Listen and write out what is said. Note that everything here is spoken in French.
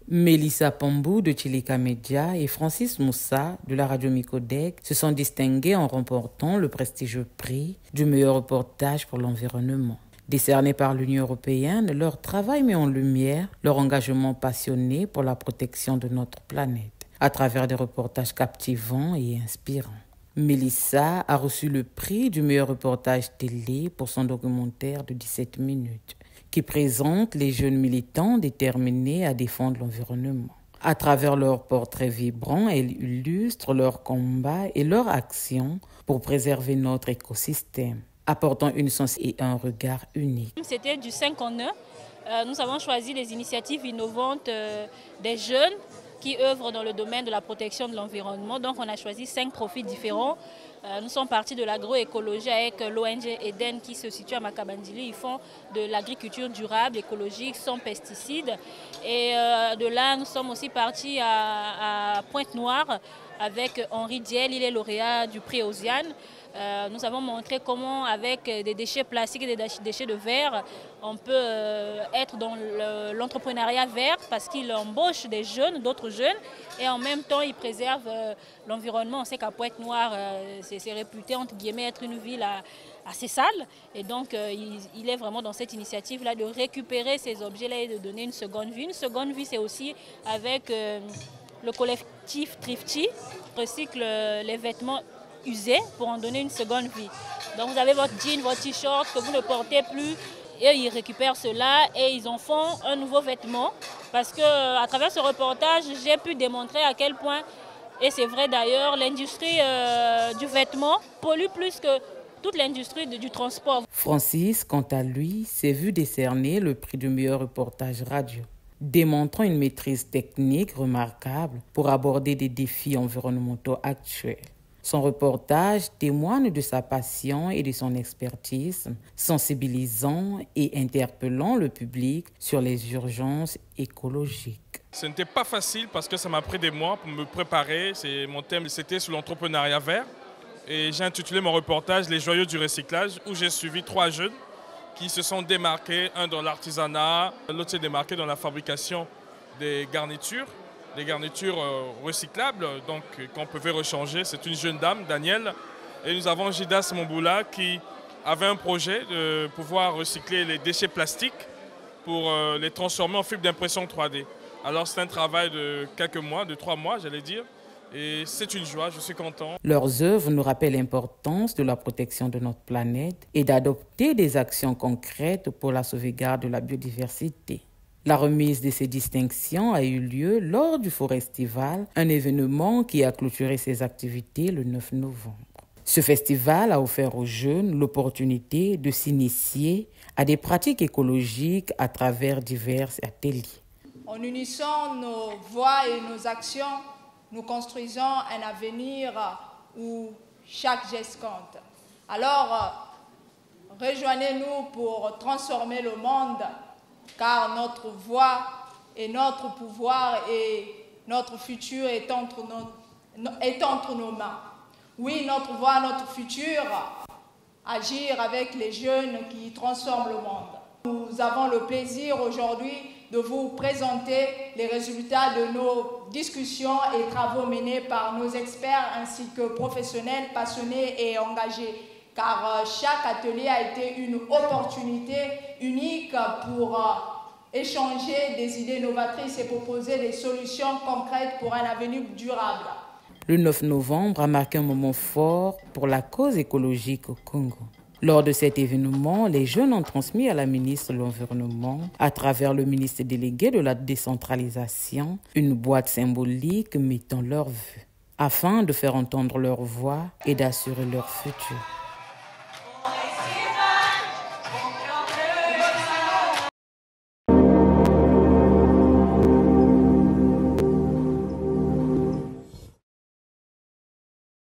Mélissa Pambou de Chilika Media et Francis Moussa de la radio Micodec se sont distingués en remportant le prestigieux prix du meilleur reportage pour l'environnement. Décerné par l'Union européenne, leur travail met en lumière leur engagement passionné pour la protection de notre planète, à travers des reportages captivants et inspirants. Mélissa a reçu le prix du meilleur reportage télé pour son documentaire de 17 minutes, qui présente les jeunes militants déterminés à défendre l'environnement. À travers leurs portraits vibrants, elle illustre leurs combats et leurs actions pour préserver notre écosystème, apportant une sens et un regard unique. C'était du 5 en 1. Nous avons choisi les initiatives innovantes des jeunes qui œuvrent dans le domaine de la protection de l'environnement. Donc on a choisi 5 profils différents. Nous sommes partis de l'agroécologie avec l'ONG Eden qui se situe à Makabandili. Ils font de l'agriculture durable, écologique, sans pesticides. Et de là, nous sommes aussi partis à Pointe-Noire avec Henri Diel, il est lauréat du prix Osiane. Nous avons montré comment, avec des déchets plastiques et des déchets de verre, on peut être dans l'entrepreneuriat vert parce qu'il embauche des jeunes, d'autres jeunes, et en même temps, il préserve l'environnement. On sait qu'à Pointe-Noire, c'est réputé, entre guillemets, être une ville assez sale. Et donc, il est vraiment dans cette initiative-là de récupérer ces objets-là et de donner une seconde vie. Une seconde vie, c'est aussi avec le collectif Thrifty, recycle les vêtements usés pour en donner une seconde vie. Donc vous avez votre jean, votre t-shirt que vous ne portez plus et ils récupèrent cela et ils en font un nouveau vêtement parce que à travers ce reportage, j'ai pu démontrer à quel point, et c'est vrai d'ailleurs, l'industrie du vêtement pollue plus que toute l'industrie du transport. Francis, quant à lui, s'est vu décerner le prix du meilleur reportage radio, démontrant une maîtrise technique remarquable pour aborder des défis environnementaux actuels. Son reportage témoigne de sa passion et de son expertise, sensibilisant et interpellant le public sur les urgences écologiques. Ce n'était pas facile parce que ça m'a pris des mois pour me préparer. Mon thème, c'était sur l'entrepreneuriat vert. Et j'ai intitulé mon reportage « Les joyaux du recyclage » où j'ai suivi 3 jeunes qui se sont démarqués, un dans l'artisanat, l'autre s'est démarqué dans la fabrication des garnitures recyclables, donc qu'on pouvait rechanger. C'est une jeune dame, Danielle, et nous avons Jidas Momboula qui avait un projet de pouvoir recycler les déchets plastiques pour les transformer en fibres d'impression 3D. Alors c'est un travail de quelques mois, de 3 mois j'allais dire, et c'est une joie, je suis content. Leurs œuvres nous rappellent l'importance de la protection de notre planète et d'adopter des actions concrètes pour la sauvegarde de la biodiversité. La remise de ces distinctions a eu lieu lors du Forestival, un événement qui a clôturé ses activités le 9 novembre. Ce festival a offert aux jeunes l'opportunité de s'initier à des pratiques écologiques à travers divers ateliers. En unissant nos voix et nos actions, nous construisons un avenir où chaque geste compte. Alors, rejoignez-nous pour transformer le monde, car notre voix et notre pouvoir et notre futur est entre nos mains. Oui, notre voix, notre futur, agir avec les jeunes qui transforment le monde. Nous avons le plaisir aujourd'hui de vous présenter les résultats de nos discussions et travaux menés par nos experts ainsi que professionnels passionnés et engagés. Car chaque atelier a été une opportunité unique pour échanger des idées novatrices et proposer des solutions concrètes pour un avenir durable. Le 9 novembre a marqué un moment fort pour la cause écologique au Congo. Lors de cet événement, les jeunes ont transmis à la ministre de l'Environnement, à travers le ministre délégué de la décentralisation, une boîte symbolique mettant leur vue, afin de faire entendre leur voix et d'assurer leur futur.